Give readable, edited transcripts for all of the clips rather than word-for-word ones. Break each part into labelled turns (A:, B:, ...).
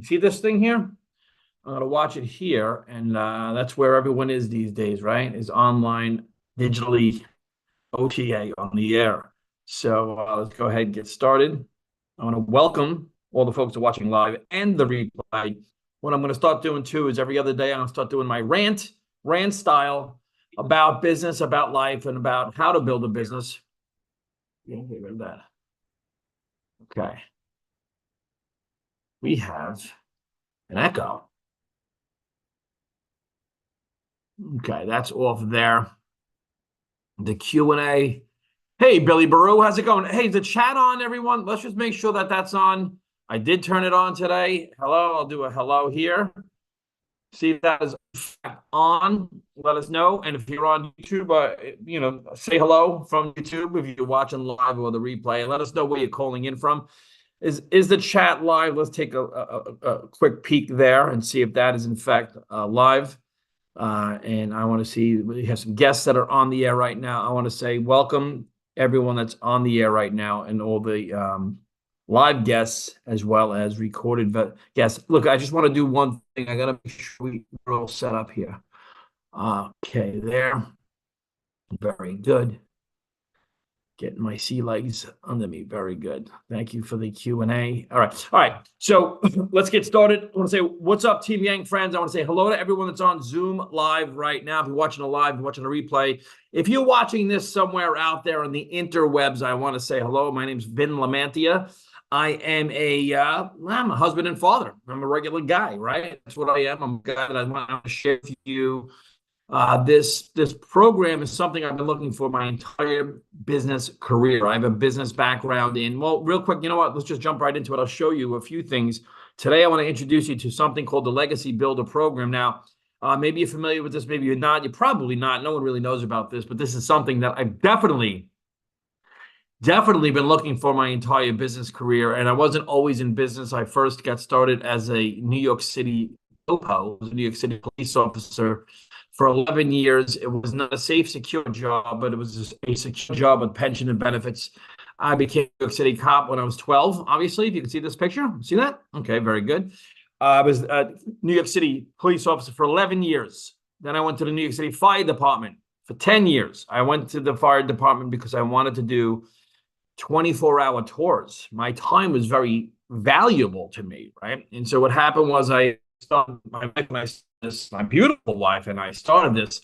A: You see this thing here? I'm going to watch it here. And that's where everyone is these days, right? Is online, digitally, OTA on the air. So let's go ahead and get started. I want to welcome all the folks that are watching live and the replay. What I'm going to start doing too is every other day I'm going to start doing my rant style about business, about life, and about how to build a business. Get rid of that. Okay. We have an echo. Okay, that's off there. The Q&A. Hey, Billy Baru, how's it going? Hey, is the chat on, everyone? Let's just make sure that that's on. I did turn it on today. Hello, I'll do a hello here. See if that is on. Let us know. And if you're on YouTube, say hello from YouTube if you're watching live or the replay. And let us know where you're calling in from. Is the chat live? Let's take a quick peek there and see if that is in fact live. And I want to see, we have some guests that are on the air right now. I want to say welcome everyone that's on the air right now and all the live guests as well as recorded guests. Look, I just want to do one thing. I got to make sure we're all set up here. Okay, there. Very good. Getting my sea legs under me. Very good. Thank you for the Q&A. All right. So let's get started. I want to say, what's up, TV Yang friends? I want to say hello to everyone that's on Zoom live right now. If you're watching a live, if you're watching a replay. If you're watching this somewhere out there on the interwebs, I want to say hello. My name's Vin Lamantia. I'm a husband and father. I'm a regular guy, right? That's what I am. I'm a guy that I want to share with you. This program is something I've been looking for my entire business career. I have a business background in, well, real quick, you know what? Let's just jump right into it. I'll show you a few things. Today, I want to introduce you to something called the Legacy Builder Program. Now, maybe you're familiar with this, maybe you're not. You're probably not. No one really knows about this, but this is something that I've definitely been looking for my entire business career. And I wasn't always in business. I first got started as a New York City POPO, a New York City police officer. For 11 years, it was not a safe, secure job, but it was a secure job with pension and benefits. I became a New York City cop when I was 12, obviously, if you can see this picture. See that? Okay, very good. I was a New York City police officer for 11 years. Then I went to the New York City Fire Department for 10 years. I went to the fire department because I wanted to do 24-hour tours. My time was very valuable to me, right? And so what happened was I started my wife and I, my beautiful wife and I started this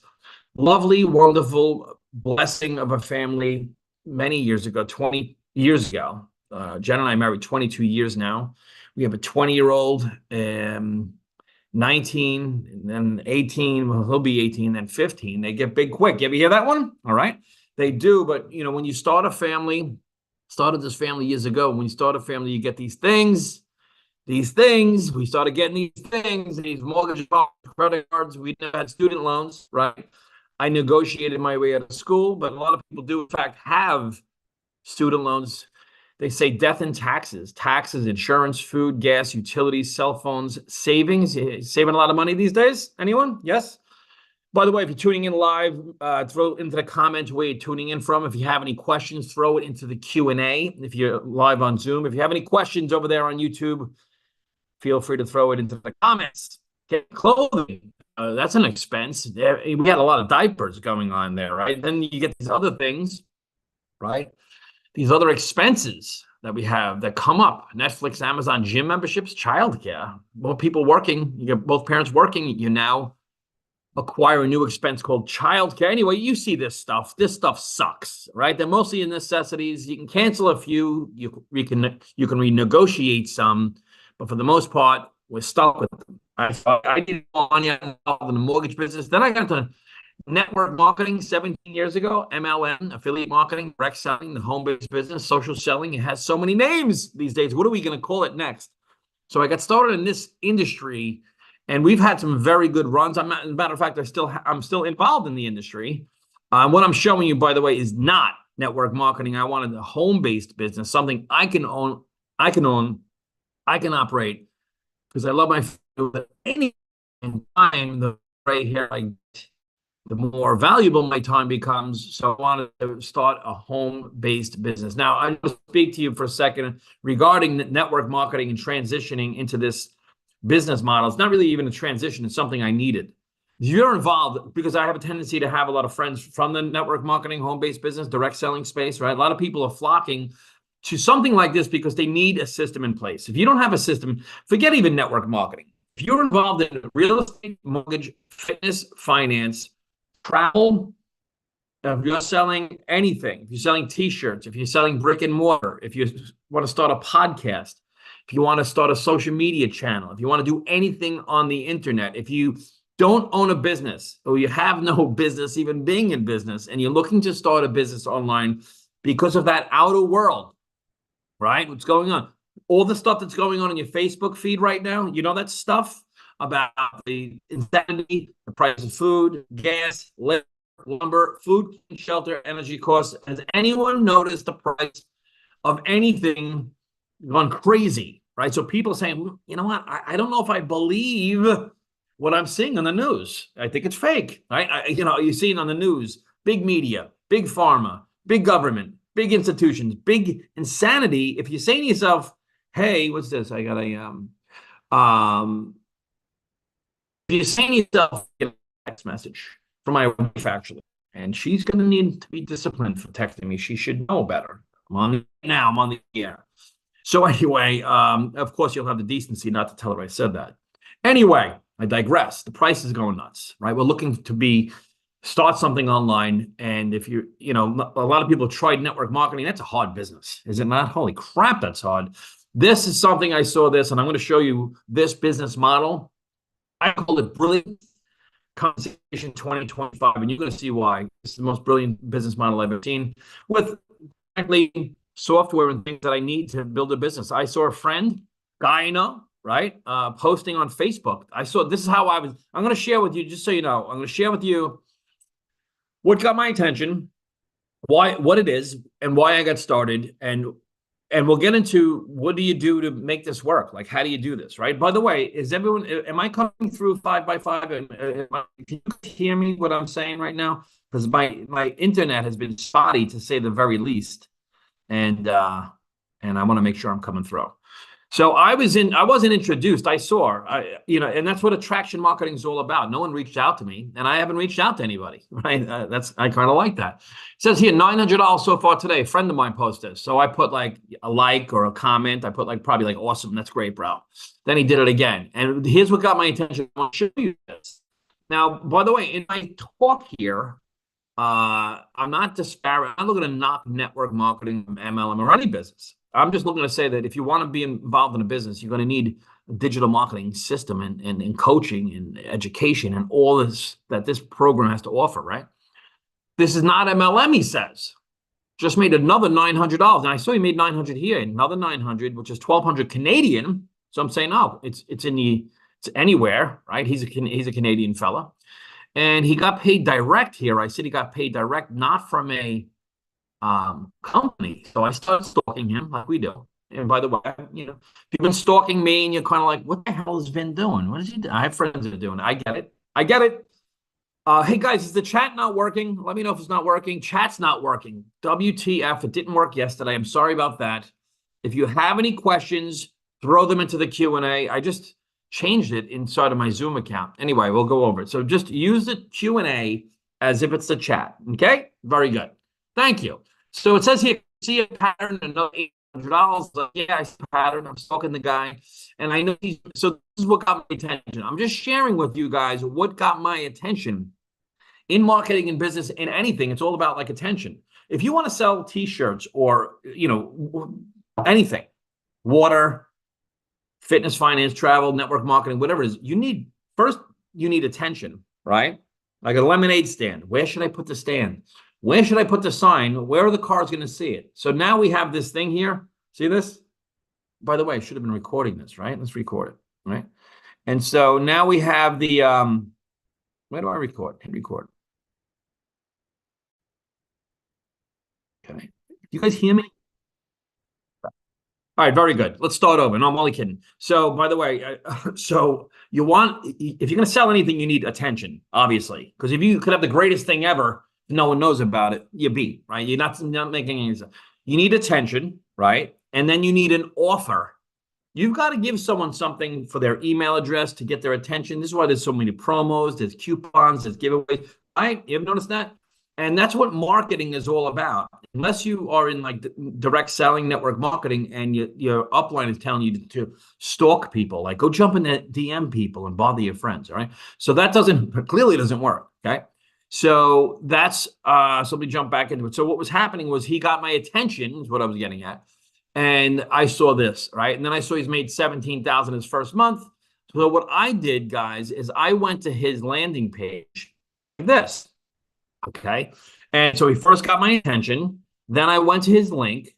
A: lovely, wonderful blessing of a family many years ago, 20 years ago. Jen and I married 22 years now. We have a 20-year-old, 19, and then 18. Well, he'll be 18, then 15. They get big quick. You ever hear that one? All right. They do. But, when you start a family, started this family years ago. When you start a family, you get these things. We started getting these things, these mortgage credit cards. We never had student loans, right? I negotiated my way out of school, but a lot of people do, in fact, have student loans. They say death and taxes, insurance, food, gas, utilities, cell phones, savings. Saving a lot of money these days? Anyone? Yes? By the way, if you're tuning in live, throw into the comments where you're tuning in from. If you have any questions, throw it into the Q&A. If you're live on Zoom, if you have any questions over there on YouTube, feel free to throw it into the comments. Get clothing. That's an expense. We had a lot of diapers going on there, right? Then you get these other things, right? These other expenses that we have that come up. Netflix, Amazon, gym memberships, childcare. Both people working. You get both parents working. You now acquire a new expense called childcare. Anyway, you see this stuff. This stuff sucks, right? They're mostly necessities. You can cancel a few. You can renegotiate some. But for the most part, we're stuck with them. I did involved in the mortgage business. Then I got into network marketing 17 years ago, MLM, affiliate marketing, direct selling, the home-based business, social selling. It has so many names these days. What are we going to call it next? So I got started in this industry, and we've had some very good runs. As a matter of fact, I'm still involved in the industry. What I'm showing you, by the way, is not network marketing. I wanted a home-based business, something I can own, I can operate, because I love my family. Any time, the gray hair I get, the more valuable my time becomes. So I wanted to start a home-based business. Now, I will speak to you for a second regarding network marketing and transitioning into this business model. It's not really even a transition. It's something I needed. You're involved because I have a tendency to have a lot of friends from the network marketing, home-based business, direct selling space, right? A lot of people are flocking to something like this because they need a system in place. If you don't have a system, forget even network marketing. If you're involved in real estate, mortgage, fitness, finance, travel, if you're selling anything, if you're selling t-shirts, if you're selling brick and mortar, if you want to start a podcast, if you want to start a social media channel, if you want to do anything on the internet, if you don't own a business or you have no business even being in business and you're looking to start a business online because of that outer world, right? What's going on? All the stuff that's going on in your Facebook feed right now, you know that stuff about the insanity, the price of food, gas, lumber, food, shelter, energy costs. Has anyone noticed the price of anything gone crazy, right? So people saying, you know what? I don't know if I believe what I'm seeing on the news. I think it's fake, right? You see it on the news, big media, big pharma, big government, big institutions, big insanity. If you're saying to yourself, hey, what's this? I got if you're saying to yourself, get a text message from my wife, actually, and she's going to need to be disciplined for texting me. She should know better. I'm on the air. So anyway, of course, you'll have the decency not to tell her I said that. Anyway, I digress. The price is going nuts, right? We're looking to start something online. And if a lot of people tried network marketing, that's a hard business, is it not? Holy crap, that's hard. This is something I saw this, and I'm going to show you this business model. I call it Brilliant Conversation 2025, and you're going to see why. This is the most brilliant business model I've ever seen with, frankly, software and things that I need to build a business. I saw a friend, guy I know, right, posting on Facebook. This is how I'm going to share with you, just so you know, I'm going to share with you what got my attention, what it is, and why I got started, and we'll get into what do you do to make this work? Like, how do you do this, right? By the way, am I coming through 5x5? Can you hear me, what I'm saying right now? Because my internet has been spotty, to say the very least. And I want to make sure I'm coming through. So I wasn't introduced. I saw, and that's what attraction marketing is all about. No one reached out to me, and I haven't reached out to anybody, right? I kind of like that. It says here, $900 so far today. A friend of mine posted this. So I put like a like or a comment. I put probably like, awesome. That's great, bro. Then he did it again. And here's what got my attention. I want to show you this. Now, by the way, in my talk here, I'm not disparate. I'm not looking to knock network marketing, MLM, or any business. I'm just looking to say that if you want to be involved in a business, you're going to need a digital marketing system and coaching and education and all this that this program has to offer, right? This is not MLM, he says. Just made another $900. And I saw he made 900 here, another 900, which is 1,200 Canadian. So I'm saying, no, it's anywhere, right? He's a Canadian fella. And he got paid direct here. I said he got paid direct, not from a company. So I started stalking him like we do. And by the way, if you've been stalking me and you're kind of like, what the hell has Vin doing? What is he doing? I have friends that are doing it. I get it. Hey guys, is the chat not working? Let me know if it's not working. Chat's not working. WTF, it didn't work yesterday. I'm sorry about that. If you have any questions, throw them into the Q&A. I just changed it inside of my Zoom account. Anyway, we'll go over it. So just use the Q&A as if it's the chat. Okay? Very good. Thank you. So it says here, see a pattern, another $800. Like, yeah, I see a pattern. I'm stalking the guy. And I know so this is what got my attention. I'm just sharing with you guys what got my attention in marketing and business, in anything. It's all about like attention. If you want to sell t-shirts or, anything, water, fitness, finance, travel, network marketing, whatever it is, you need attention, right? Like a lemonade stand. Where should I put the stand? Where should I put the sign? Where are the cars going to see it? So now we have this thing here. See this? By the way, I should have been recording this, right? Let's record it, right? And so now we have the, where do I record? Hit record. Okay. You guys hear me? All right, very good. Let's start over. No, I'm only kidding. So, by the way, if you're going to sell anything, you need attention, obviously. Because if you could have the greatest thing ever, no one knows about it, you beat, right? You're not making any sense. You need attention, right? And then you need an offer. You've got to give someone something for their email address to get their attention. This is why there's so many promos, there's coupons, there's giveaways. Right? You ever noticed that? And that's what marketing is all about. Unless you are in like direct selling, network marketing, and your upline is telling you to stalk people, like go jump in the DM people and bother your friends. All right. So that clearly doesn't work. Okay. So that's so let me jump back into it. So what was happening was he got my attention, is what I was getting at. And I saw this, right? And then I saw he's made 17,000 his first month. So what I did, guys, is I went to his landing page like this. Okay. And so he first got my attention. Then I went to his link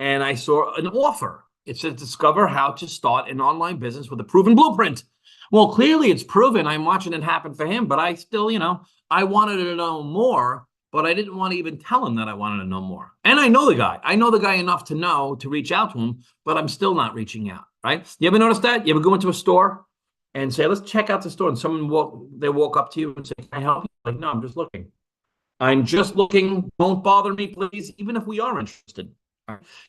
A: and I saw an offer. It says discover how to start an online business with a proven blueprint. Well, clearly it's proven. I'm watching it happen for him, but I still, I wanted to know more, but I didn't want to even tell him that I wanted to know more. And I know the guy. I know the guy enough to know to reach out to him, but I'm still not reaching out, right? You ever notice that? You ever go into a store and say, let's check out the store, and someone walk up to you and say, can I help you? Like, no, I'm just looking. I'm just looking. Don't bother me, please, even if we are interested.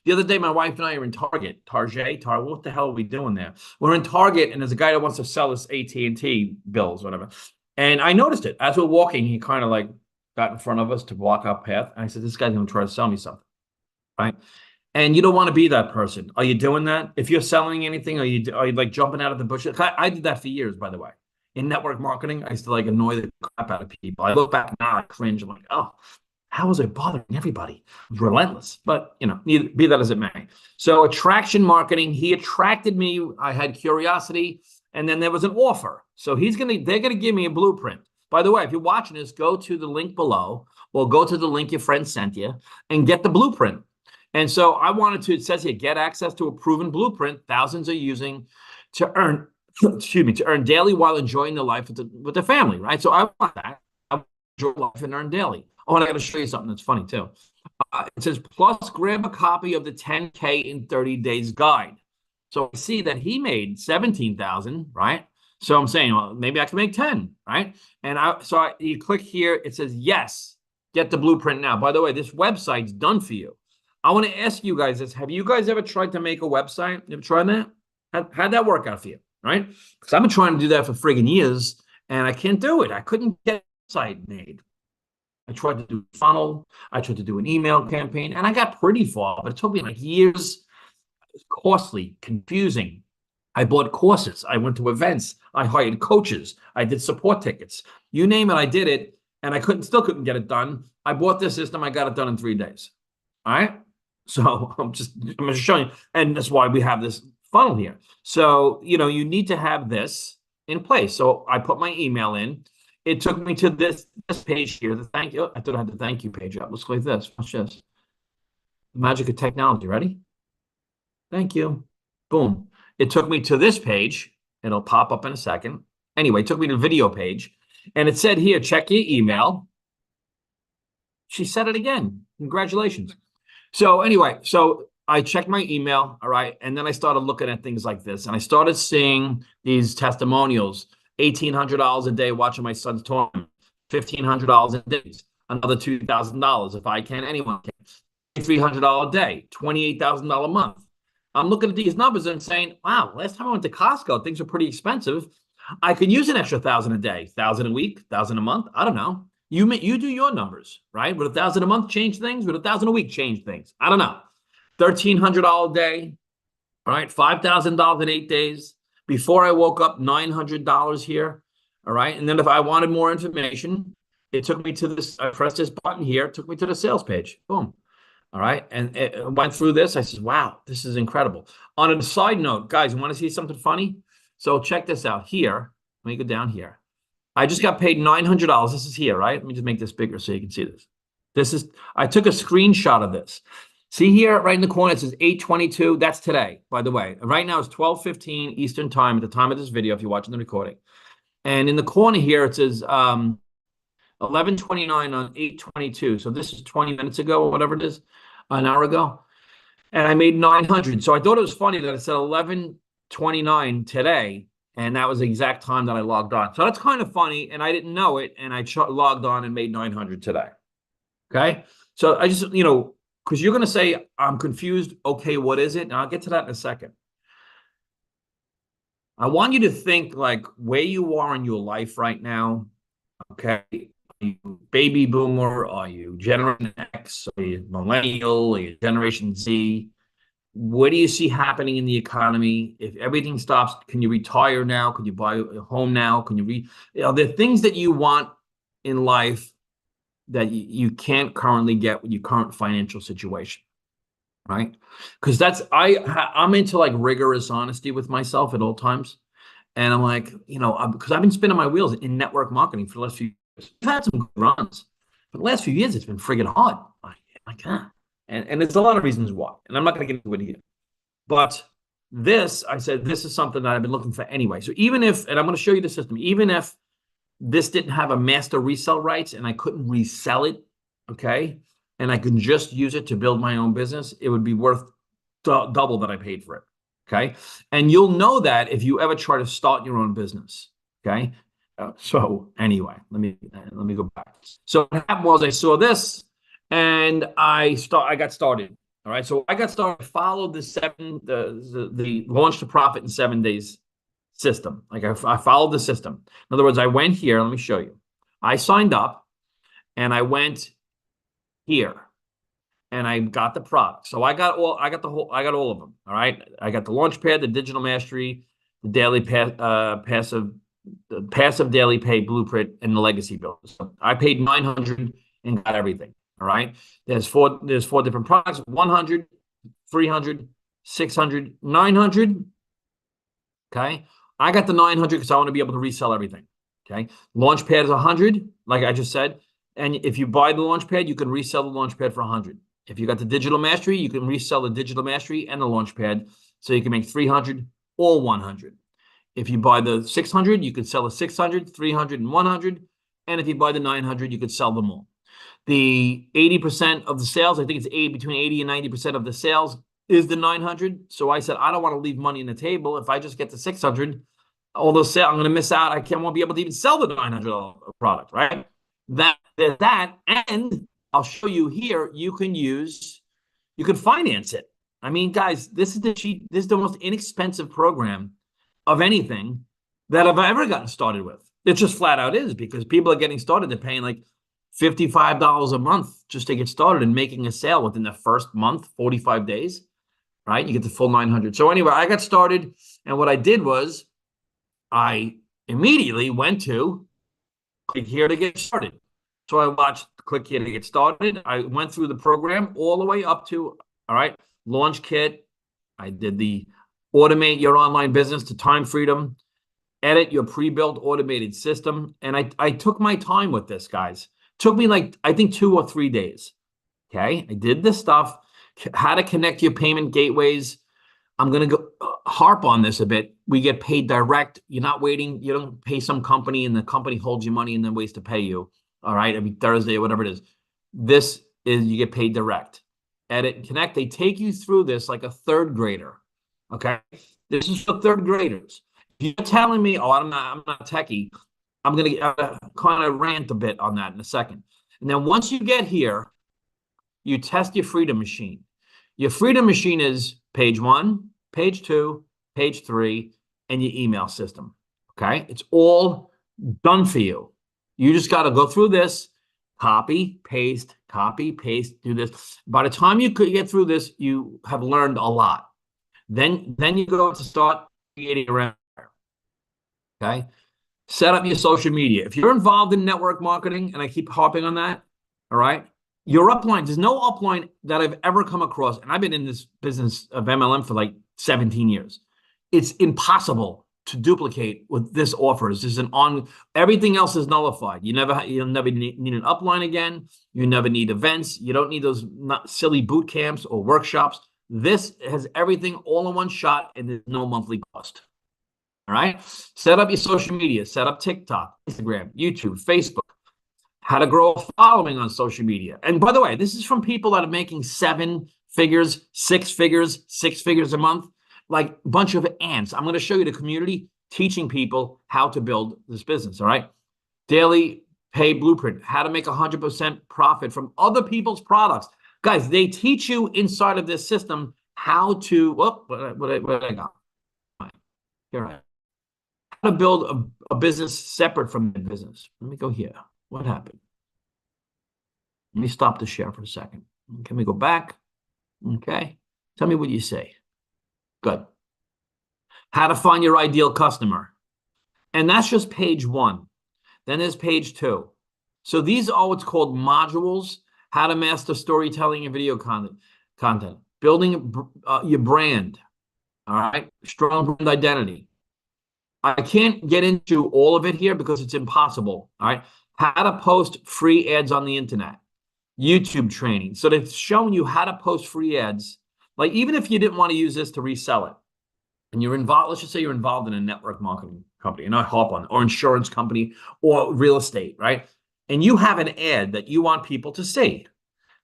A: The other day, my wife and I are in Target. What the hell are we doing there? We're in Target, and there's a guy that wants to sell us AT&T bills, whatever. And I noticed it. As we're walking, he kind of like got in front of us to block our path. And I said, this guy's going to try to sell me something, right? And you don't want to be that person. Are you doing that? If you're selling anything, are you like jumping out of the bushes? I did that for years, by the way. In network marketing, I used to like annoy the crap out of people. I look back now, I cringe. I'm like, oh, how was I bothering everybody? It was relentless. But, be that as it may. So attraction marketing, he attracted me. I had curiosity. And then there was an offer. So they're going to give me a blueprint. By the way, if you're watching this, go to the link below or go to the link your friend sent you and get the blueprint. And so it says here, get access to a proven blueprint thousands are using to earn daily while enjoying the life with the family, right? So I want that. I want to enjoy life and earn daily. Oh, and I got to show you something that's funny too. It says, plus grab a copy of the 10K in 30 days guide. So I see that he made 17,000, right? So I'm saying, well, maybe I can make 10, right? And you click here, it says, yes, get the blueprint now. By the way, this website's done for you. I want to ask you guys this. Have you guys ever tried to make a website? You ever tried that? How'd that work out for you, right? Because I've been trying to do that for friggin' years, and I can't do it. I couldn't get a site made. I tried to do a funnel. I tried to do an email campaign, and I got pretty far, but it took me like years. It was costly, confusing. I bought courses. I went to events. I hired coaches. I did support tickets. You name it, I did it, and I still couldn't get it done. I bought this system. I got it done in 3 days. All right. So I'm just showing you, and that's why we have this funnel here. So, you need to have this in place. So I put my email in. It took me to this page here. The thank you. I thought I had the thank you page up. Looks like this. Watch this. The magic of technology. Ready? Thank you. Boom. It took me to this page. It'll pop up in a second. Anyway, it took me to the video page. And it said here, check your email. She said it again. Congratulations. So anyway, I checked my email, all right, and then I started looking at things like this, and I started seeing these testimonials, $1,800 a day watching my son's tournament, $1,500 a day, another $2,000 if I can, anyone can, $300 a day, $28,000 a month. I'm looking at these numbers and saying, wow, last time I went to Costco, things were pretty expensive. I could use an extra 1,000 a day, 1,000 a week, 1,000 a month. I don't know. You do your numbers, right? Would 1,000 a month change things? Would 1,000 a week change things? I don't know. $1,300 a day, all right? $5,000 in 8 days. Before I woke up, $900 here, all right? And then if I wanted more information, it took me to this. I pressed this button here. It took me to the sales page. Boom. All right. And it went through this. I said, wow, this is incredible. On a side note, guys, you want to see something funny? So check this out here. Let me go down here. I just got paid $900. This is here, right? Let me just make this bigger so you can see this. I took a screenshot of this. See here, right in the corner, it says 8:22. That's today, by the way. Right now it's 12:15 Eastern time at the time of this video, if you're watching the recording. And in the corner here, it says 11:29 on 8:22. So this is 20 minutes ago or whatever it is, an hour ago. And I made 900. So I thought it was funny that it said 11:29 today. And that was the exact time that I logged on. So that's kind of funny. And I didn't know it. And I logged on and made 900 today. Okay. So I just, because you're going to say, I'm confused. Okay, what is it? And I'll get to that in a second. I want you to think like where you are in your life right now. Okay. Are you baby boomer? Are you Generation X? Are you millennial? Are you Generation Z? What do you see happening in the economy? If everything stops, can you retire now? Can you buy a home now? Can there are things that you want in life that you can't currently get with your current financial situation, right? Because I'm into like rigorous honesty with myself at all times. And I'm like, because I've been spinning my wheels in network marketing for the last few years. I've had some good runs. For the last few years, it's been friggin' hard. Like, and there's a lot of reasons why. And I'm not going to get into it here. But I said, this is something that I've been looking for anyway. So even if, and I'm going to show you the system, even if this didn't have a master resale rights and I couldn't resell it, okay, and I can just use it to build my own business, it would be worth double that I paid for it. Okay. And you'll know that if you ever try to start your own business. Okay. So anyway, let me go back. So what happened was I saw this and I got started. All right. So I got started, followed the launch to profit in 7 days system. Like I followed the system. In other words, I went here. Let me show you. I signed up and I went here and I got the product. So I got all of them. All right. I got the Launchpad, the Digital Mastery, the daily passive daily pay blueprint, and the legacy builder. So I paid $900 and got everything. All right. There's four different products: 100, 300, 600, 900. Okay. I got the 900 because I want to be able to resell everything. Okay. Launchpad is 100, like I just said. And if you buy the Launchpad, you can resell the Launchpad for 100. If you got the Digital Mastery, you can resell the Digital Mastery and the Launchpad, so you can make 300 or 100. If you buy the 600, you could sell the 600, 300, and 100. And if you buy the 900, you could sell them all. The 80% of the sales, I think it's between 80 and 90% of the sales is the 900. So I said, I don't want to leave money on the table. If I just get the 600, all those sales, I'm going to miss out. Won't be able to even sell the $900 product, right? There's that. And I'll show you here, you can finance it. I mean, guys, this is the most inexpensive program of anything that I've ever gotten started with. It just flat out is, because people are getting started. They're paying like $55 a month just to get started and making a sale within the first month, 45 days, right? You get the full 900. So anyway, I got started, and what I did was I immediately went to click here to get started. So I watched click here to get started. I went through the program all the way up to, all right, launch kit. I did the automate your online business to time freedom, edit your pre-built automated system. And I took my time with this, guys. Took me like, I think 2 or 3 days. Okay. I did this stuff, how to connect your payment gateways. I'm going to go harp on this a bit. We get paid direct. You're not waiting. You don't pay some company and the company holds your money and then waits to pay you. All right. Every Thursday or whatever it is. This is, you get paid direct. Edit and connect. They take you through this like a third grader. Okay. This is for third graders. If you're telling me, oh, I'm not techie, I'm going to kind of rant a bit on that in a second. And then once you get here, you test your Freedom Machine. Your Freedom Machine is page 1, page 2, page 3, and your email system. Okay. It's all done for you. You just got to go through this, copy, paste, do this. By the time you could get through this, you have learned a lot. Then you go to start creating around. Okay. Set up your social media. If you're involved in network marketing, and I keep harping on that, all right, your upline, there's no upline that I've ever come across, and I've been in this business of MLM for like 17 years. It's impossible to duplicate what this offers. This is everything else is nullified. You'll never need an upline again. You never need events. You don't need those silly boot camps or workshops. This has everything all in one shot, and there's no monthly cost. All right. Set up your social media, set up TikTok, Instagram, YouTube, Facebook, how to grow a following on social media. And by the way, this is from people that are making 7 figures, 6 figures, 6 figures a month, like a bunch of ants. I'm going to show you the community teaching people how to build this business. All right. Daily pay blueprint, how to make 100% profit from other people's products. Guys, they teach you inside of this system how to, what I got? Here I am. How to build a business separate from the business. Let me go here. What happened? Let me stop the share for a second. Can we go back? Okay. Tell me what you say. Good. How to find your ideal customer. And that's just page 1. Then there's page 2. So these are what's called modules. How to master storytelling and video content. Building your brand. All right. Strong brand identity. I can't get into all of it here because it's impossible. All right. How to post free ads on the internet. YouTube training. So they've shown you how to post free ads. Like even if you didn't want to use this to resell it and you're involved, let's just say you're involved in a network marketing company, not hop on, or insurance company or real estate, right? And you have an ad that you want people to see.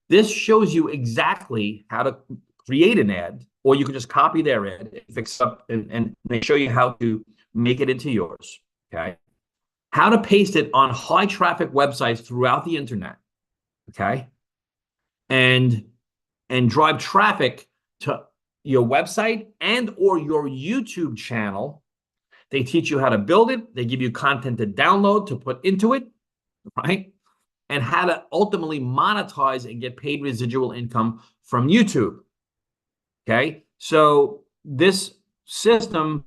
A: This shows you exactly how to create an ad, or you can just copy their ad, fix up, and they show you how to make it into yours. Okay. How to paste it on high traffic websites throughout the internet. Okay. And drive traffic to your website and or your YouTube channel. They teach you how to build it. They give you content to download, to put into it, right? And how to ultimately monetize and get paid residual income from YouTube. Okay. So this system,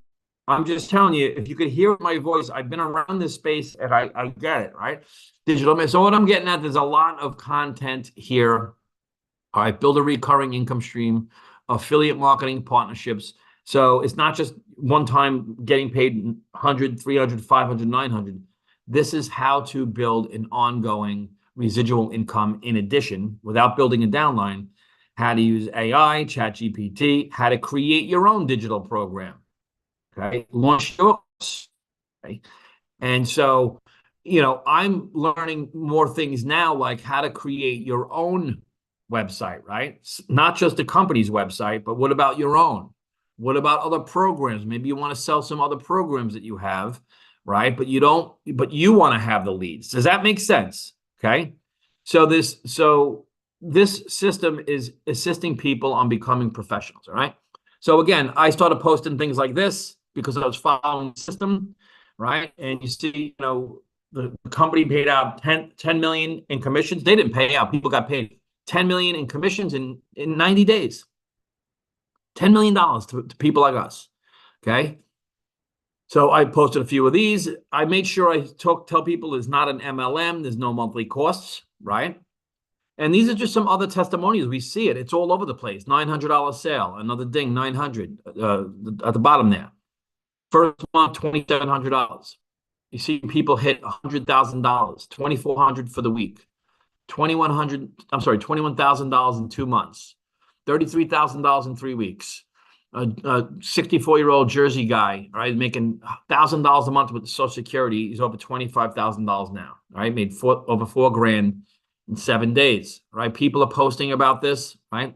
A: I'm just telling you, if you could hear my voice, I've been around this space and I get it, right? Digital. So what I'm getting at, there's a lot of content here. All right, build a recurring income stream, affiliate marketing partnerships. So it's not just one time getting paid 100, 300, 500, 900. This is how to build an ongoing residual income in addition, without building a downline, how to use AI, ChatGPT, how to create your own digital program. Okay, launch yours. Okay, and so, you know, I'm learning more things now, like how to create your own website, right? Not just the company's website, but what about your own? What about other programs? Maybe you want to sell some other programs that you have, right? But you don't, but you want to have the leads. Does that make sense? Okay. So this system is assisting people on becoming professionals. All right. So again, I started posting things like this because I was following the system, right? And you see, you know, the company paid out 10 million in commissions. They didn't pay out. People got paid 10 million in commissions in 90 days. $10 million to people like us. Okay. So I posted a few of these. I made sure I tell people it's not an MLM. There's no monthly costs, right? And these are just some other testimonials. We see it. It's all over the place. $900 sale. Another ding, 900 at the bottom there. First month, $2,700. You see people hit $100,000, $2,400 for the week, $21,000 in 2 months, $33,000 in 3 weeks. A 64-year-old Jersey guy, right, making $1,000 a month with Social Security. He's over $25,000 now, right? Made over $4,000 in 7 days, right? People are posting about this, right?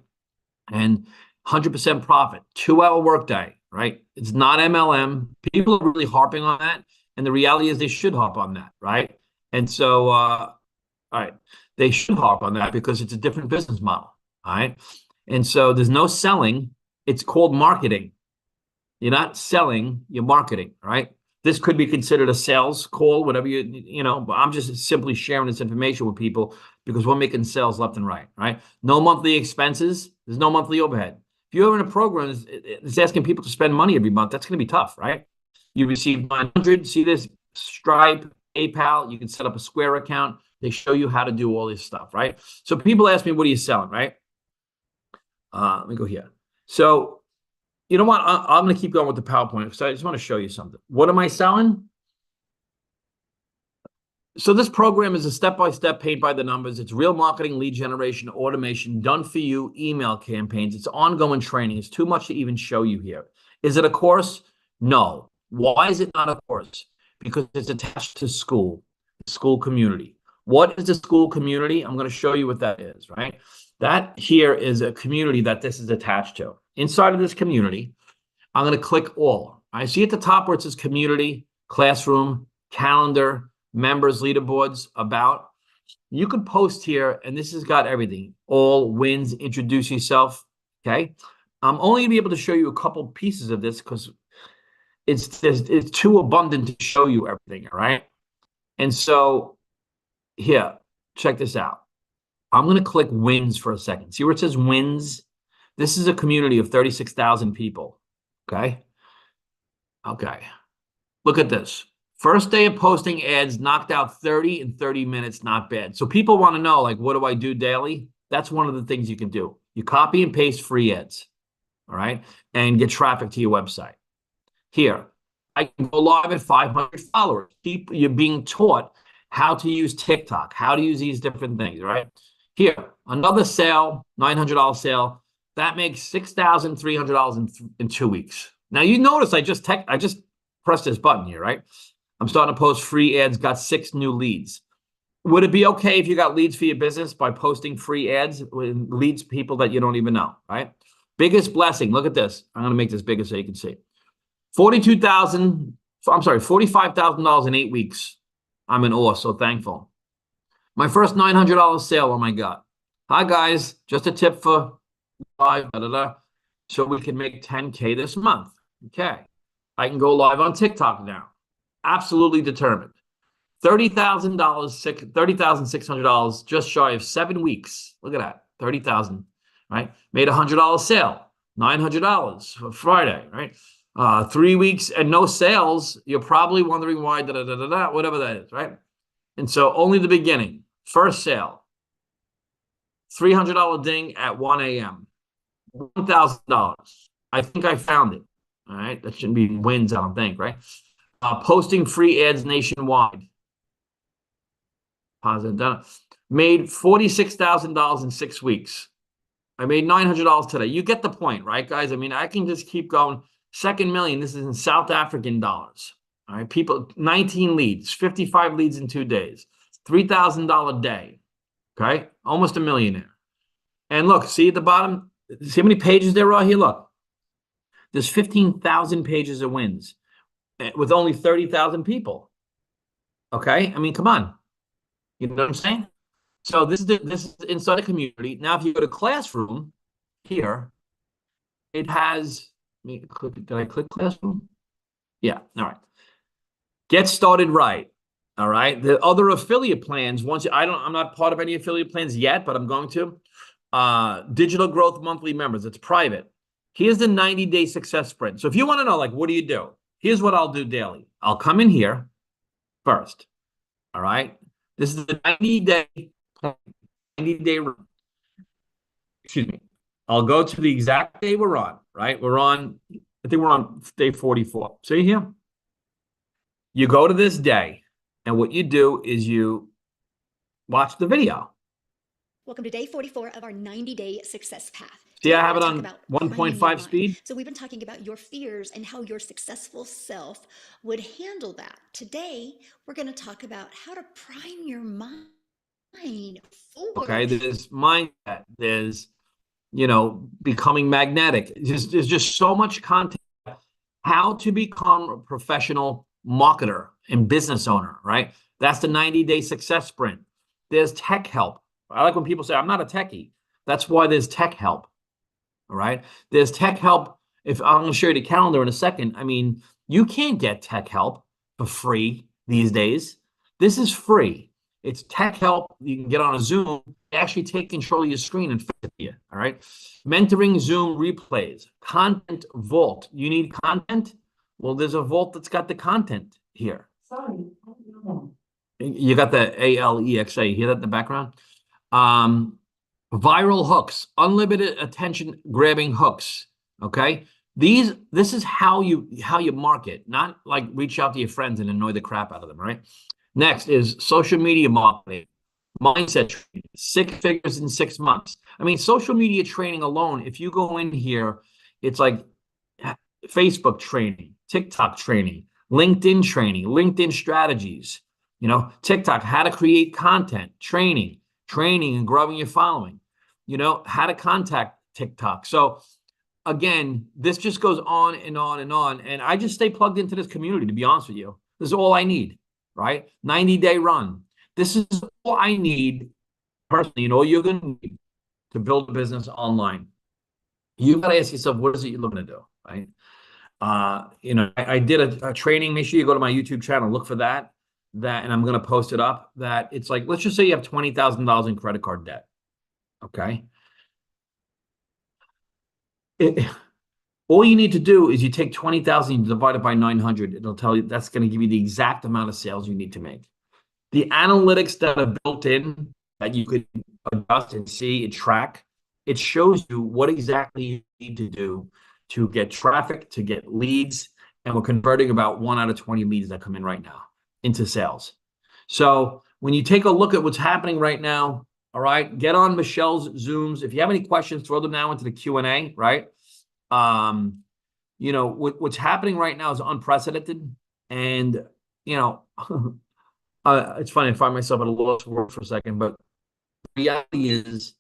A: And 100% profit, 2-hour workday, right? It's not MLM. People are really harping on that. And the reality is they should harp on that, right? And so, all right, they should harp on that because it's a different business model, all right? And so there's no selling. It's called marketing. You're not selling, you're marketing, right? This could be considered a sales call, whatever you know, but I'm just simply sharing this information with people because we're making sales left and right, right? No monthly expenses. There's no monthly overhead. If you're in a program that's asking people to spend money every month, that's going to be tough, right? You receive 900, see this, Stripe, PayPal, you can set up a Square account. They show you how to do all this stuff, right? So people ask me, what are you selling, right? Let me go here. So, you know what? I'm going to keep going with the PowerPoint. So I just want to show you something. What am I selling? So this program is a step-by-step, paid by the numbers. It's real marketing, lead generation, automation, done for you, email campaigns. It's ongoing training. It's too much to even show you here. Is it a course? No. Why is it not a course? Because it's attached to school community. What is the school community? I'm going to show you what that is, right? That here is a community that this is attached to. Inside of this community, I'm going to click all. I see at the top where it says community, classroom, calendar, members, leaderboards, about. You could post here, and this has got everything. All, wins, introduce yourself, okay? I'm only going to be able to show you a couple pieces of this because it's too abundant to show you everything, all right? And so here, check this out. I'm going to click wins for a second. See where it says wins? This is a community of 36,000 people. Okay. Okay. Look at this. First day of posting ads, knocked out 30 in 30 minutes. Not bad. So people want to know, like, what do I do daily? That's one of the things you can do. You copy and paste free ads. All right. And get traffic to your website. Here, I can go live at 500 followers. You're being taught how to use TikTok, how to use these different things, right? Here, another sale, $900 sale. That makes $6,300 in 2 weeks. Now, you notice I just pressed this button here, right? I'm starting to post free ads, got 6 new leads. Would it be okay if you got leads for your business by posting free ads with leads people that you don't even know, right? Biggest blessing. Look at this. I'm going to make this bigger so you can see. $45,000 in 8 weeks. I'm in awe, so thankful. My first $900 sale, oh my God. Hi guys, just a tip for live, so we can make 10K this month. Okay. I can go live on TikTok now. Absolutely determined. $30,600, just shy of 7 weeks. Look at that, 30,000, right? Made $100 sale, $900 for Friday, right? 3 weeks and no sales. You're probably wondering why, whatever that is, right? And so only the beginning. First sale, $300 ding at 1 a.m. $1,000. I think I found it. All right, that shouldn't be wins, I don't think, right? Posting free ads nationwide. Positive. Made $46,000 in 6 weeks. I made $900 today. You get the point, right, guys? I mean, I can just keep going. Second million, this is in South African dollars. All right, people, 19 leads, 55 leads in 2 days, $3,000 day. Okay, almost a millionaire. And look, see at the bottom, see how many pages there are here? Look, there's 15,000 pages of wins with only 30,000 people. Okay, I mean, come on. You know what I'm saying? So this is inside a community. Now, if you go to Classroom here, it has. Did I click Classroom? Yeah. All right. Get started right. All right. The other affiliate plans. I'm not part of any affiliate plans yet, but I'm going to. Digital Growth Monthly members. It's private. Here's the 90-day success sprint. So if you want to know, like, what do you do? Here's what I'll do daily. I'll come in here first. All right. This is the 90-day run. Excuse me. I'll go to the exact day we're on, right? I think we're on day 44. See here? You go to this day, and what you do is you watch the video.
B: Welcome to day 44 of our 90-day success path.
A: See, I have it on 1.5 speed.
B: So we've been talking about your fears and how your successful self would handle that. Today, we're going to talk about how to prime your mind for.
A: Okay, there's mindset. There's, becoming magnetic. There's just so much content. How to become a professional marketer and business owner, right? That's the 90-day success sprint. There's tech help. I like when people say, I'm not a techie. That's why there's tech help. All right. There's tech help. If I'm going to show you the calendar in a second, I mean, you can't get tech help for free these days. This is free. It's tech help. You can get on a Zoom, actually take control of your screen and fix it for you. All right. Mentoring Zoom replays, content vault. You need content? Well, there's a vault that's got the content here.
C: Sorry.
A: You got the ALEXA. You hear that in the background? Viral hooks, unlimited attention grabbing hooks. Okay. This is how you market, not like reach out to your friends and annoy the crap out of them, right? Next is social media marketing, mindset training, 6 figures in 6 months. I mean, social media training alone, if you go in here, it's like Facebook training, TikTok training, LinkedIn training, LinkedIn strategies, TikTok, how to create content, training and growing your following, how to contact TikTok. So again, this just goes on and on and on. And I just stay plugged into this community, to be honest with you. This is all I need, right? 90-day run. This is all I need personally. You're going to need to build a business online. You got to ask yourself, what is it you're looking to do, right? I did a training. Make sure you go to my YouTube channel, look for that, and I'm going to post it up. That it's like, let's just say you have $20,000 in credit card debt. Okay. All you need to do is you take 20,000 and divide it by 900. It'll tell you that's going to give you the exact amount of sales you need to make. The analytics that are built in that you could adjust and see and track, it shows you what exactly you need to do to get traffic, to get leads, and we're converting about 1 out of 20 leads that come in right now into sales. So when you take a look at what's happening right now, all right, get on Michelle's Zooms. If you have any questions, throw them now into the Q&A, right? What's happening right now is unprecedented. And, it's funny, I find myself at a loss for words for a second, but the reality is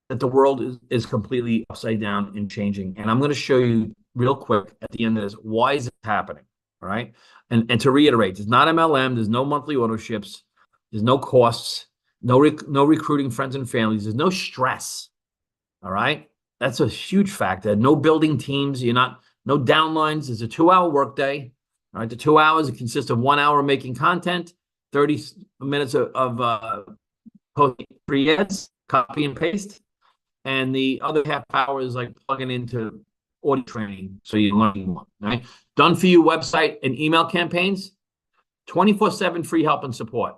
A: that the world is completely upside down and changing. And I'm going to show you real quick at the end of this, why is it happening? All right. And to reiterate, there's not MLM, there's no monthly auto ships, there's no costs, no recruiting friends and families, there's no stress. All right. That's a huge factor. No building teams, no downlines. It's a 2-hour workday. All right. The 2 hours, it consists of 1 hour making content, 30 minutes of posting 3 ads, copy and paste. And the other half hour is like plugging into audio training so you learn more. Right? Done for you website and email campaigns, 24/7 free help and support,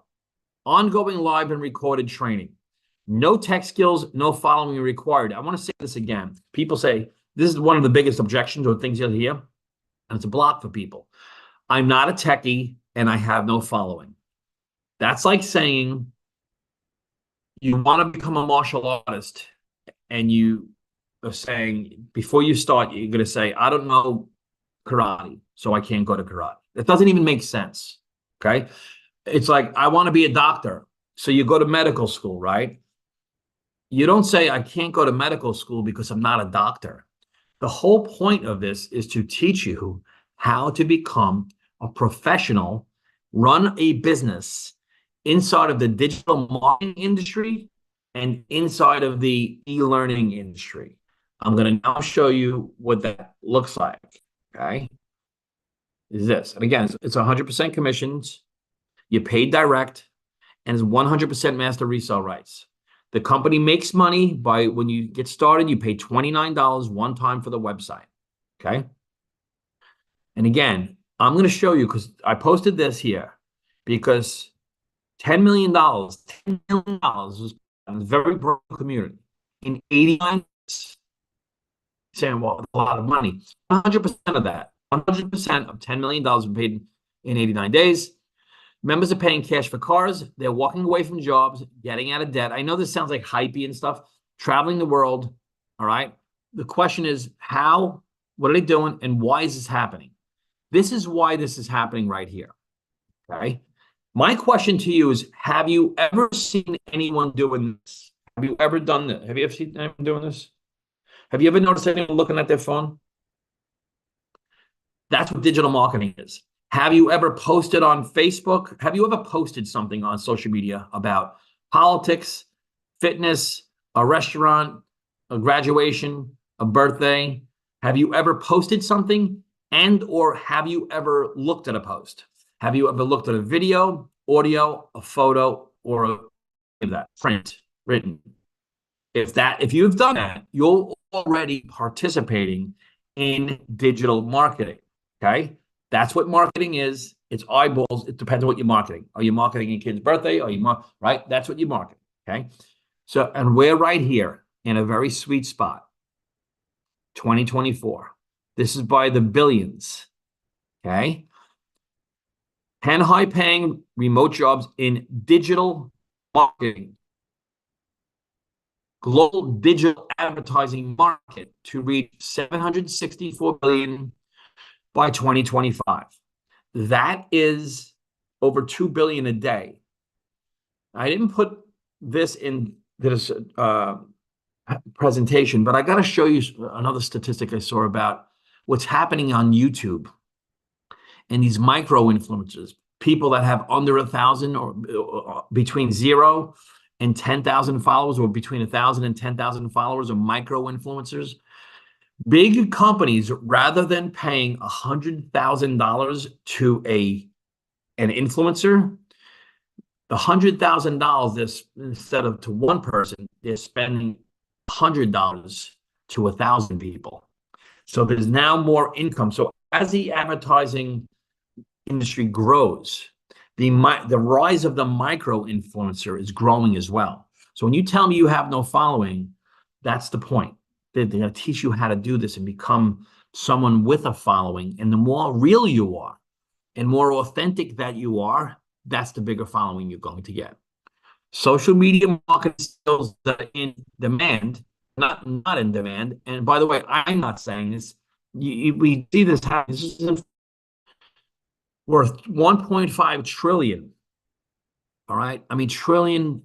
A: ongoing live and recorded training, no tech skills, no following required. I want to say this again. People say this is one of the biggest objections or things you'll hear, and it's a block for people. I'm not a techie and I have no following. That's like saying you want to become a martial artist and you are saying, before you start, you're going to say, I don't know karate, so I can't go to karate. That doesn't even make sense, okay? It's like, I want to be a doctor, so you go to medical school, right? You don't say, I can't go to medical school because I'm not a doctor. The whole point of this is to teach you how to become a professional, run a business inside of the digital marketing industry and inside of the e-learning industry. I'm going to now show you what that looks like, okay? Is this. And again, it's 100% commissions. You pay direct, and it's 100% master resale rights. The company makes money by, when you get started, you pay $29 one time for the website, okay? And again, I'm going to show you, because I posted this here, because $10 million was a very broad community in 89 days. Saying, well, a lot of money. 100% of that, 100% of $10 million was paid in 89 days. Members are paying cash for cars. They're walking away from jobs, getting out of debt. I know this sounds like hypey and stuff, traveling the world, all right? The question is how, what are they doing, and why is this happening? This is why this is happening right here, okay? My question to you is, have you ever seen anyone doing this? Have you ever done this? Have you ever seen anyone doing this? Have you ever noticed anyone looking at their phone? That's what digital marketing is. Have you ever posted on Facebook? Have you ever posted something on social media about politics, fitness, a restaurant, a graduation, a birthday? Have you ever posted something, and or have you ever looked at a post? Have you ever looked at a video, audio, a photo, or that print, written? If you've done that, you're already participating in digital marketing, okay? That's what marketing is. It's eyeballs. It depends on what you're marketing. Are you marketing a kid's birthday? Are you right? That's what you market, okay? So, and we're right here in a very sweet spot, 2024. This is by the billions, okay? 10 high-paying remote jobs in digital marketing. Global digital advertising market to reach 764 billion by 2025. That is over 2 billion a day. I didn't put this in this presentation, but I got to show you another statistic I saw about what's happening on YouTube and these micro influencers, people that have under 1,000 or between 0 and 10,000 followers, or between 1,000 and 10,000 followers, or micro influencers. Big companies, rather than paying $100,000 to an influencer, the $100,000 this instead of to one person, they're spending $100 to 1,000 people. So there's now more income. So as the advertising industry grows, the rise of the micro influencer is growing as well. So when you tell me you have no following, that's the point. They're going to teach you how to do this and become someone with a following. And the more real you are and more authentic that you are, that's the bigger following you're going to get. Social media marketing skills that are in demand, not in demand. And by the way, I'm not saying this. We see this happen. This is worth 1.5 trillion. All right. I mean, trillion,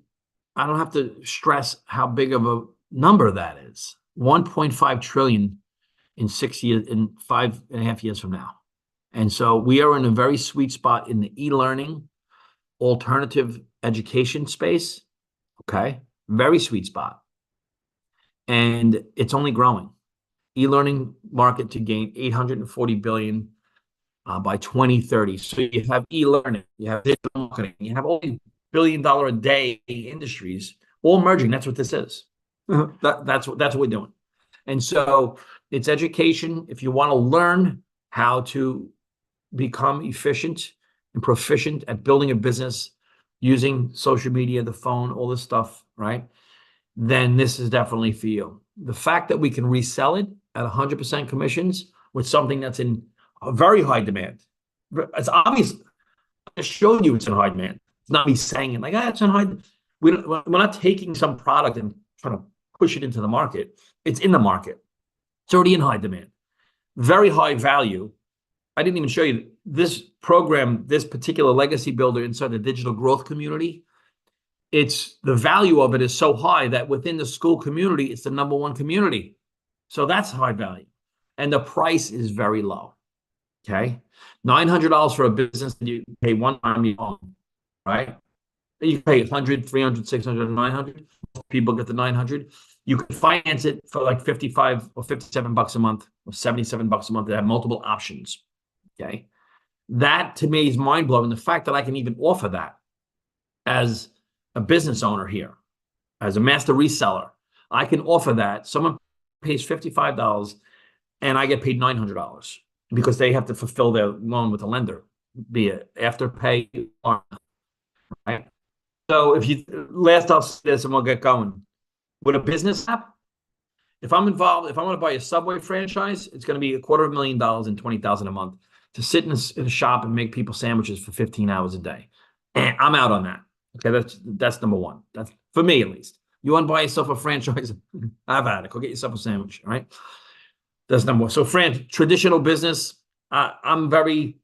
A: I don't have to stress how big of a number that is. 1.5 trillion in 6 years, in 5.5 years from now. And so we are in a very sweet spot in the e-learning, alternative education space. Okay. Very sweet spot. And it's only growing. E-learning market to gain 840 billion by 2030. So you have e-learning, you have digital marketing, you have all these billion-dollar a day industries all merging. That's what this is. That's what we're doing. And so it's education. If you want to learn how to become efficient and proficient at building a business using social media, the phone, all this stuff, right? Then this is definitely for you. The fact that we can resell it at 100% commissions with something that's in a very high demand. It's obvious. I just showed you it's in high demand. It's not me saying it like, it's in high. We're not taking some product and trying to push it into the market. It's in the market. It's already in high demand. Very high value. I didn't even show you this program, this particular legacy builder inside the digital growth community. It's the value of it is so high that within the school community, it's the #1 community. So that's high value. And the price is very low. Okay. $900 for a business that you pay one time, you own, right? You pay 100, 300, 600, 900. People get the 900. You can finance it for like 55 or 57 bucks a month or 77 bucks a month. They have multiple options. Okay. That to me is mind blowing. The fact that I can even offer that as a business owner here, as a master reseller, I can offer that. Someone pays $55 and I get paid $900 because they have to fulfill their loan with the lender, be it Afterpay or not, right? So if you last I'll say this and we'll get going. With a business app, if I'm involved, if I want to buy a Subway franchise, it's going to be $250,000 and $20,000 a month to sit in a shop and make people sandwiches for 15 hours a day. And I'm out on that. Okay, that's #1. That's for me at least. You want to buy yourself a franchise? I've had it. Go get yourself a sandwich. All right. That's #1. So, traditional business, I'm very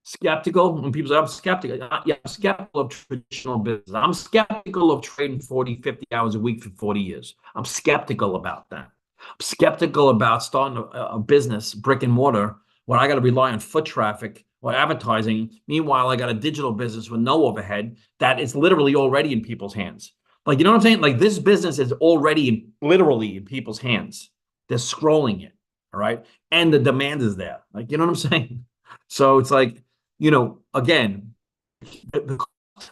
A: skeptical when people say I'm skeptical. Yeah, I'm skeptical of traditional business. I'm skeptical of trading 40, 50 hours a week for 40 years. I'm skeptical about that. I'm skeptical about starting a business, brick and mortar, when I got to rely on foot traffic or advertising. Meanwhile, I got a digital business with no overhead that is literally already in people's hands. Like, you know what I'm saying? Like, this business is already literally in people's hands. They're scrolling it, all right? And the demand is there. Like, you know what I'm saying? So it's like, again, the cost, if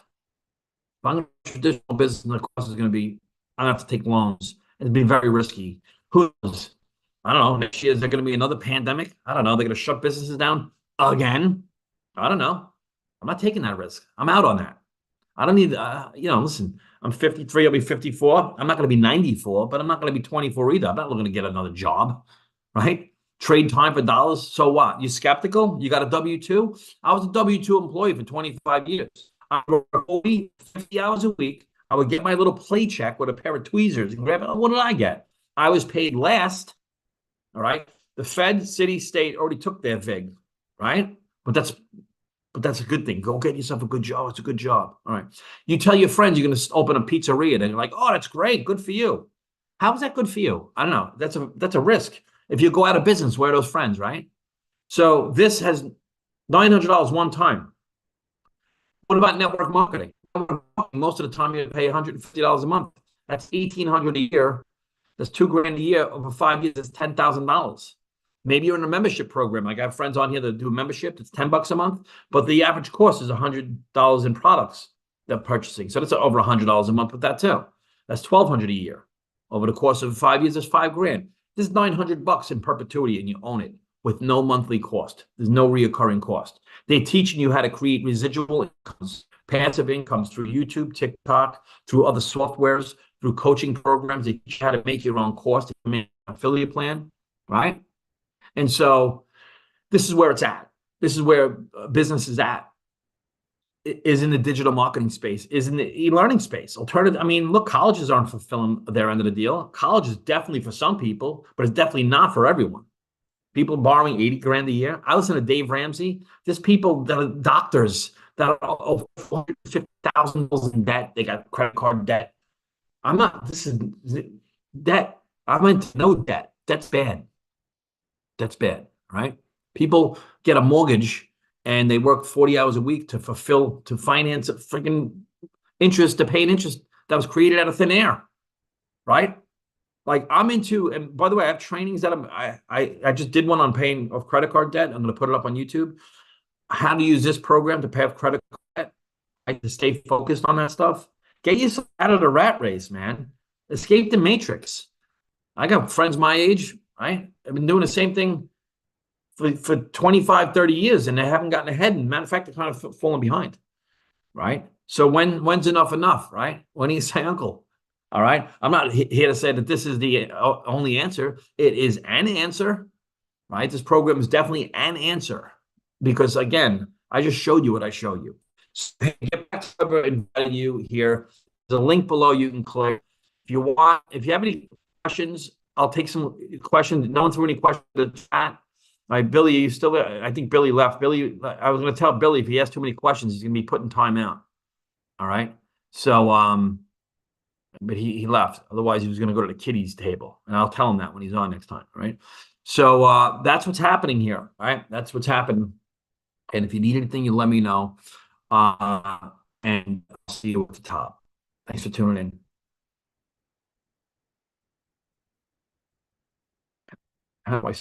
A: I'm going to traditional business, the cost is going to be, I'm going to have to take loans. It's been very risky. Who knows? I don't know. Next year, is there going to be another pandemic? I don't know. They're going to shut businesses down again. I don't know. I'm not taking that risk. I'm out on that. I don't need, listen, I'm 53. I'll be 54. I'm not going to be 94, but I'm not going to be 24 either. I'm not looking to get another job, right? Trade time for dollars. So what? You skeptical? You got a W-2? I was a W-2 employee for 25 years. I would work 50 hours a week. I would get my little play check with a pair of tweezers and grab it. What did I get? I was paid last. All right. The Fed, city, state already took their VIG, right? But that's a good thing. Go get yourself a good job. It's a good job. All right. You tell your friends you're going to open a pizzeria, and you're like, oh, that's great. Good for you. How is that good for you? I don't know. That's a risk. If you go out of business, where are those friends, right? So this has $900 one time. What about network marketing? Most of the time you pay $150 a month. That's $1,800 a year. That's $2,000 a year over 5 years. That's $10,000. Maybe you're in a membership program. Like I have friends on here that do a membership. It's $10 a month, but the average cost is $100 in products they're purchasing. So that's over $100 a month with that too. That's $1,200 a year. Over the course of 5 years, that's $5,000. This is $900 in perpetuity, and you own it with no monthly cost. There's no reoccurring cost. They're teaching you how to create residual incomes, passive incomes through YouTube, TikTok, through other softwares, through coaching programs. They teach you how to make your own cost, affiliate plan, right? And so this is where it's at. This is where business is at, is in the digital marketing space, is in the e-learning space. Alternative, I mean, look, colleges aren't fulfilling their end of the deal. College is definitely for some people, but it's definitely not for everyone. People borrowing $80,000 a year. I listen to Dave Ramsey. There's people that are doctors that are over $450,000 in debt. They got credit card debt. I'm not, this is debt. I'm into no debt. That's bad. That's bad, right? People get a mortgage and they work 40 hours a week to finance a freaking interest, to pay an interest that was created out of thin air, right? Like I'm into, and by the way, I have trainings that I just did one on paying off credit card debt. I'm going to put it up on YouTube. How to use this program to pay off credit card debt. I to stay focused on that stuff. Get yourself out of the rat race, man. Escape the matrix. I got friends my age, right? I've been doing the same thing for 25, 30 years, and they haven't gotten ahead. And matter of fact, they're kind of falling behind, right? So when's enough, right? When do you say uncle? All right. I'm not here to say that this is the only answer. It is an answer, right? This program is definitely an answer because, again, I just showed you what I showed you. So get back to whoever invited you here. There's a link below you can click. If you have any questions, I'll take some questions. No one threw any questions in the chat. All right, Billy, are you still there? I think Billy left. Billy, I was going to tell Billy if he has too many questions, he's going to be put in timeout. All right. So, but he left. Otherwise, he was going to go to the kiddies table, and I'll tell him that when he's on next time, right? So that's what's happening here, right? That's what's happening. And if you need anything, you let me know. And I'll see you at the top. Thanks for tuning in. How do I